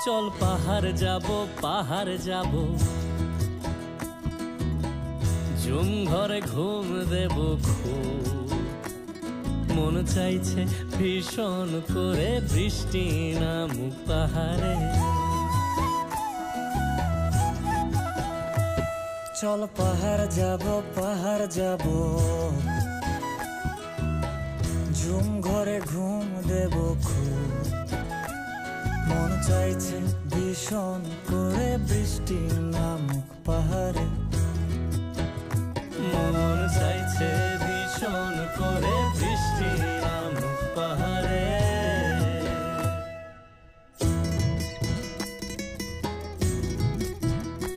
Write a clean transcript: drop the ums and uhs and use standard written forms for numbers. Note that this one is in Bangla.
চল পাহাড় যাব, পাহাড় যাব, ঝুম ঘরে ঘুম দেব খুব। মন চাইছে ভীষণ করে বৃষ্টি নামুক পাহাড়ে। চল পাহাড় যাব, পাহাড় যাব, ঝুম ঘরে ঘুম দেব খুব। মন চাইছে ভীষণ করে বৃষ্টি নামুক পাহাড়ে।